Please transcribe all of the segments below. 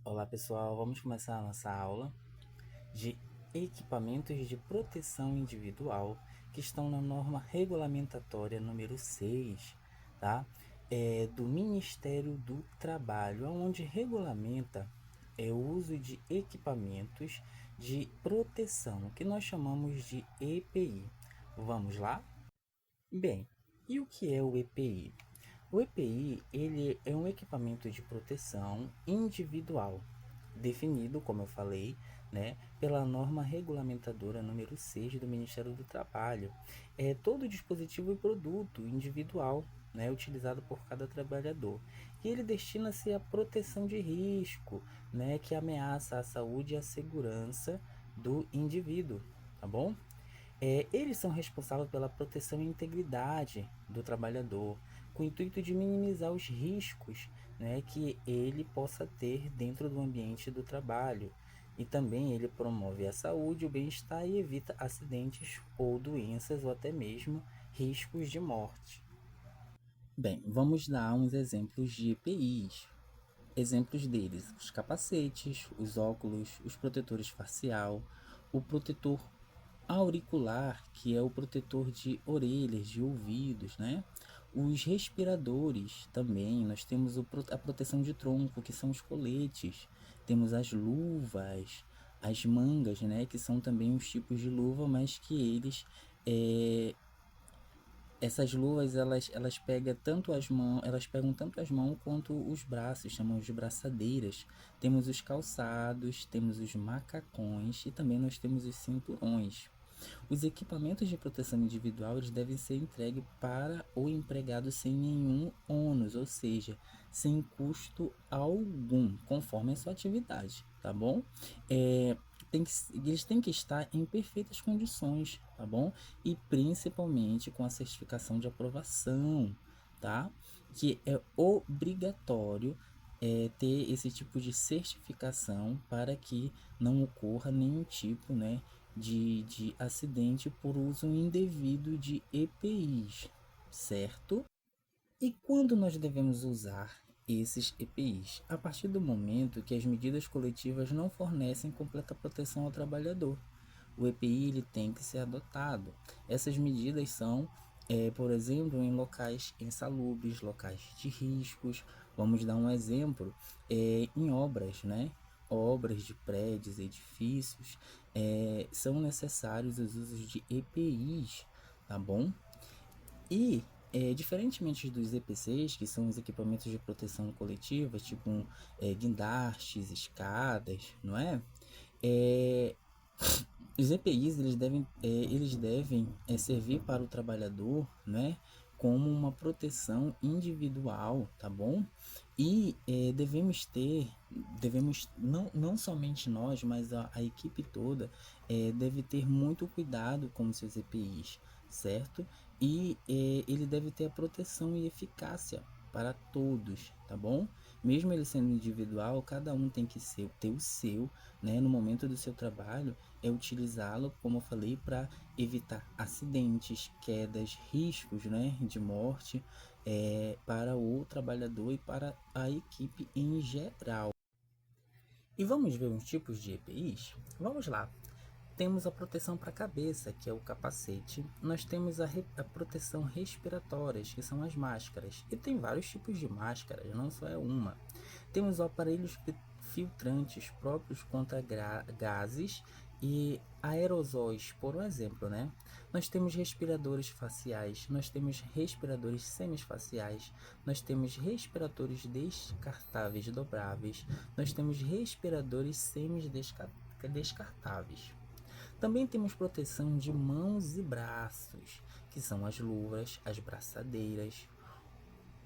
Olá pessoal, vamos começar a nossa aula de equipamentos de proteção individual que estão na norma regulamentatória número 6, tá? Do Ministério do Trabalho, onde regulamenta o uso de equipamentos de proteção, que nós chamamos de EPI. Vamos lá? Bem, e o que é o EPI? O EPI ele é um equipamento de proteção individual, definido, como eu falei, né, pela norma regulamentadora número 6 do Ministério do Trabalho. É todo dispositivo e produto individual, né, utilizado por cada trabalhador. E ele destina-se à proteção de risco, né, que ameaça a saúde e a segurança do indivíduo, tá bom? Eles são responsáveis pela proteção e integridade do trabalhador, com o intuito de minimizar os riscos, né, que ele possa ter dentro do ambiente do trabalho. E também ele promove a saúde, o bem-estar e evita acidentes ou doenças ou até mesmo riscos de morte. Bem, vamos dar uns exemplos de EPIs. Exemplos deles: os capacetes, os óculos, os protetores facial, o protetor auricular, que é o protetor de orelhas, de ouvidos, né? Os respiradores também, nós temos a proteção de tronco, que são os coletes, temos as luvas, as mangas, né? Que são também os tipos de luva, mas que é, essas luvas elas pegam tanto as mãos quanto os braços, chamamos de braçadeiras. Temos os calçados, temos os macacões e também nós temos os cinturões. Os equipamentos de proteção individual eles devem ser entregues para o empregado sem nenhum ônus, ou seja, sem custo algum, conforme a sua atividade, tá bom? É, eles têm que estar em perfeitas condições, tá bom? E principalmente com a certificação de aprovação, tá? Que é obrigatório ter esse tipo de certificação para que não ocorra nenhum tipo, né, de acidente por uso indevido de EPIs, certo? E quando nós devemos usar esses EPIs? A partir do momento que as medidas coletivas não fornecem completa proteção ao trabalhador. O EPI ele tem que ser adotado. Essas medidas são, por exemplo, em locais insalubres, locais de riscos. Vamos dar um exemplo, em obras, né? Obras de prédios, edifícios, são necessários os usos de EPIs, tá bom? E, diferentemente dos EPCs, que são os equipamentos de proteção coletiva, tipo guindastes, escadas, não é? É, os EPIs eles devem servir para o trabalhador, né, como uma proteção individual, tá bom? E devemos não somente nós, mas a equipe toda deve ter muito cuidado com os seus EPIs, certo? E ele deve ter a proteção e eficácia para todos, tá bom? Mesmo ele sendo individual, cada um tem que ter o seu, né, no momento do seu trabalho, utilizá-lo, como eu falei, para evitar acidentes, quedas, riscos, né, de morte para o trabalhador e para a equipe em geral. E vamos ver os tipos de EPIs? Vamos lá. Temos a proteção para a cabeça, que é o capacete. Nós temos a proteção respiratória, que são as máscaras. E tem vários tipos de máscaras, não só é uma. Temos aparelhos filtrantes próprios contra gases e aerosóis, por um exemplo, né? Nós temos respiradores faciais, nós temos respiradores semifaciais, nós temos respiradores descartáveis dobráveis, nós temos respiradores semi-descartáveis. Também temos proteção de mãos e braços, que são as luvas, as braçadeiras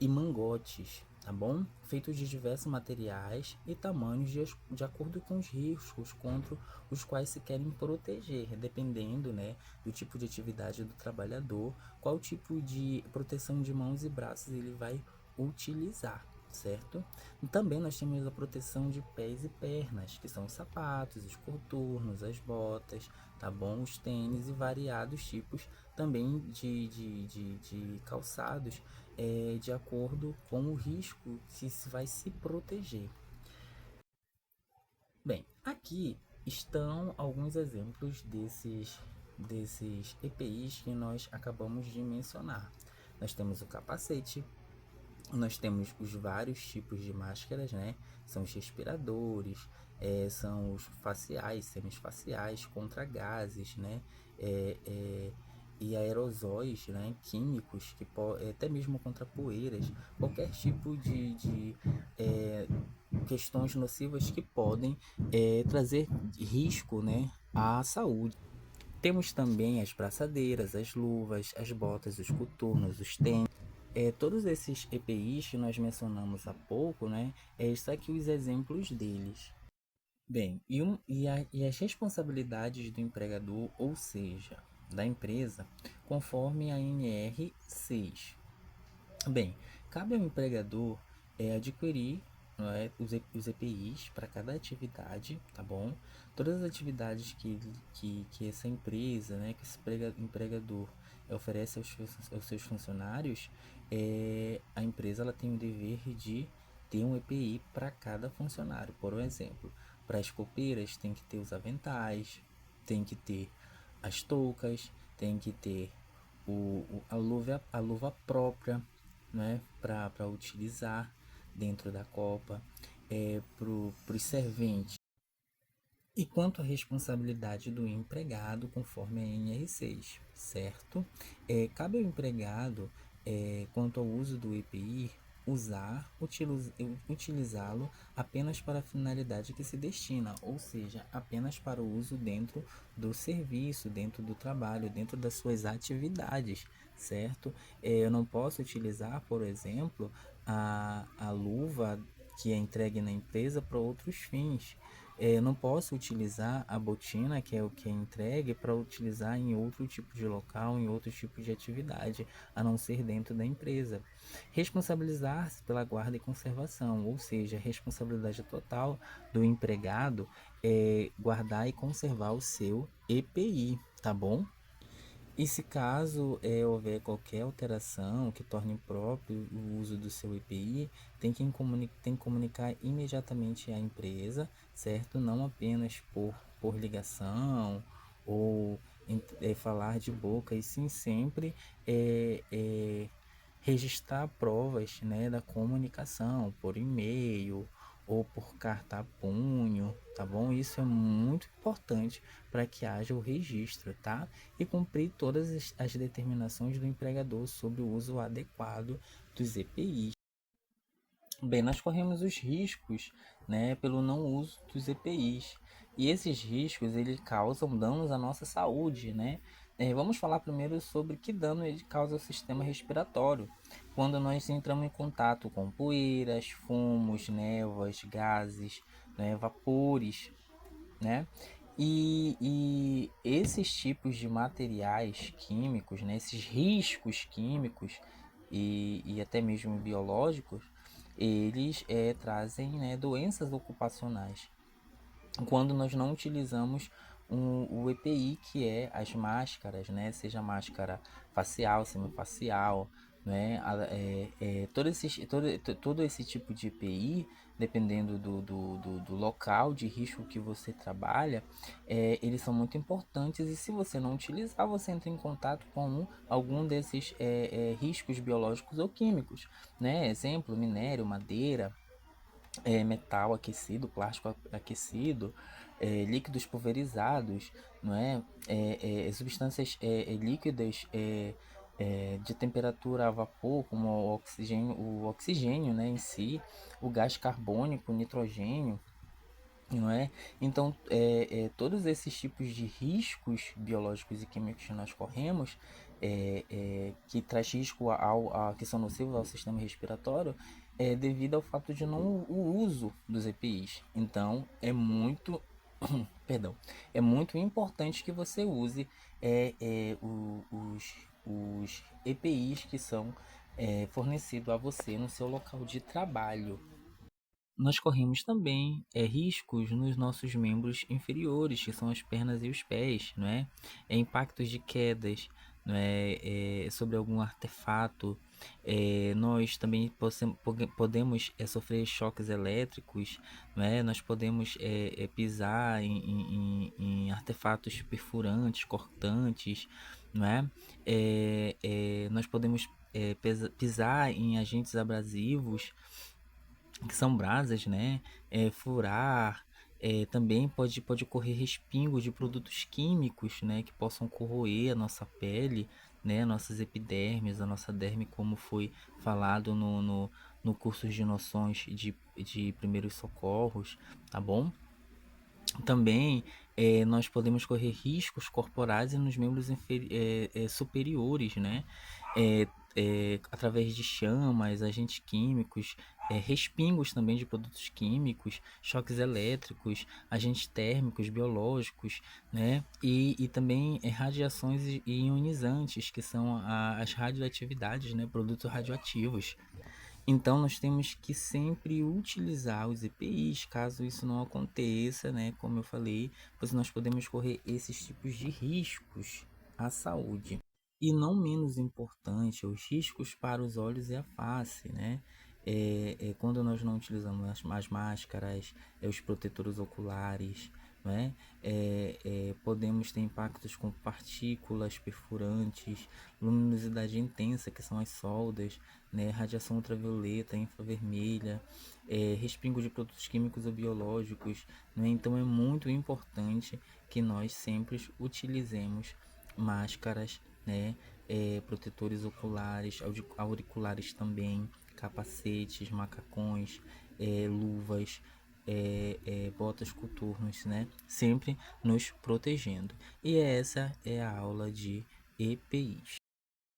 e mangotes, tá bom? Feitos de diversos materiais e tamanhos de acordo com os riscos contra os quais se querem proteger, dependendo, né, do tipo de atividade do trabalhador, qual tipo de proteção de mãos e braços ele vai utilizar, certo? E também nós temos a proteção de pés e pernas, que são os sapatos, os coturnos, as botas, tá bom? Os tênis e variados tipos também de calçados, de acordo com o risco que se vai se proteger. Bem, aqui estão alguns exemplos desses EPIs que nós acabamos de mencionar. Nós temos o capacete, nós temos os vários tipos de máscaras, né? São os respiradores, são os faciais, semifaciais, contra gases, né? É, é, e aerosóis, né? Químicos, até mesmo contra poeiras, qualquer tipo de questões nocivas que podem trazer risco, né, à saúde. Temos também as braçadeiras, as luvas, as botas, os coturnos, os tênis. Todos esses EPIs que nós mencionamos há pouco, né, está aqui os exemplos deles. Bem, e as responsabilidades do empregador, ou seja, da empresa, conforme a NR 6. Bem, cabe ao empregador adquirir, não é, os EPIs para cada atividade, tá bom? Todas as atividades que essa empresa, né, que esse empregador oferece aos seus funcionários, a empresa ela tem o dever de ter um EPI para cada funcionário. Por exemplo, para as copeiras tem que ter os aventais, tem que ter as toucas, tem que ter a luva própria, né, para utilizar dentro da Copa, para os serventes. E quanto à responsabilidade do empregado, conforme a NR6, certo? Cabe ao empregado, quanto ao uso do EPI, utilizá-lo apenas para a finalidade que se destina, ou seja, apenas para o uso dentro do serviço, dentro do trabalho, dentro das suas atividades, certo? Eu não posso utilizar, por exemplo, a luva que é entregue na empresa para outros fins. Eu não posso utilizar a botina, que é o que é entregue, para utilizar em outro tipo de local, em outro tipo de atividade, a não ser dentro da empresa. Responsabilizar-se pela guarda e conservação, ou seja, a responsabilidade total do empregado é guardar e conservar o seu EPI, tá bom? E se caso houver qualquer alteração que torne impróprio o uso do seu EPI, tem que comunicar imediatamente à empresa, certo? Não apenas por ligação ou falar de boca, e sim sempre registrar provas, né, da comunicação por e-mail ou por carta a punho, tá bom? Isso é muito importante para que haja o registro, tá? E cumprir todas as determinações do empregador sobre o uso adequado dos EPIs. Bem, nós corremos os riscos, né, pelo não uso dos EPIs. E esses riscos, eles causam danos à nossa saúde, né? Vamos falar primeiro sobre que dano ele causa ao sistema respiratório. Quando nós entramos em contato com poeiras, fumos, névoas, gases, né, vapores, né? E esses tipos de materiais químicos, né, esses riscos químicos e até mesmo biológicos, eles trazem, né, doenças ocupacionais. Quando nós não utilizamos o EPI, que é as máscaras, né, seja máscara facial, semifacial, né, todo esse tipo de EPI, dependendo do local de risco que você trabalha, eles são muito importantes, e se você não utilizar, você entra em contato com algum desses riscos biológicos ou químicos, né? Exemplo, minério, madeira, metal aquecido, plástico aquecido, líquidos pulverizados, não é? Substâncias líquidas de temperatura a vapor, como o oxigênio, né, em si, o gás carbônico, o nitrogênio, não é? Então, todos esses tipos de riscos biológicos e químicos que nós corremos, que traz risco que são nocivos ao sistema respiratório, é devido ao fato de não o uso dos EPIs. Então, perdão, é muito importante que você use os EPIs que são fornecidos a você no seu local de trabalho. Nós corremos também riscos nos nossos membros inferiores, que são as pernas e os pés, não é? Impactos de quedas, não é? Sobre algum artefato, Nós também podemos sofrer choques elétricos, né? Nós podemos pisar em artefatos perfurantes, cortantes, né? Nós podemos pisar em agentes abrasivos, que são brasas, né? Furar, também pode ocorrer respingos de produtos químicos, né? Que possam corroer a nossa pele, né? Nossas epidermes, a nossa derme, como foi falado no curso de noções de primeiros socorros, tá bom? Também nós podemos correr riscos corporais e nos membros superiores, né? É, Através de chamas, agentes químicos, respingos também de produtos químicos, choques elétricos, agentes térmicos, biológicos, né? E também radiações ionizantes, que são as radioatividades, né? Produtos radioativos. Então nós temos que sempre utilizar os EPIs, caso isso não aconteça, né? Como eu falei, pois nós podemos correr esses tipos de riscos à saúde. E não menos importante, os riscos para os olhos e a face, né? Quando nós não utilizamos as máscaras, os protetores oculares, né? Podemos ter impactos com partículas perfurantes, luminosidade intensa, que são as soldas, né? Radiação ultravioleta, infravermelha, respingo de produtos químicos ou biológicos, né? Então é muito importante que nós sempre utilizemos máscaras, né? Protetores oculares, auriculares também, capacetes, macacões, luvas, botas coturnos, né? Sempre nos protegendo. E essa é a aula de EPIs.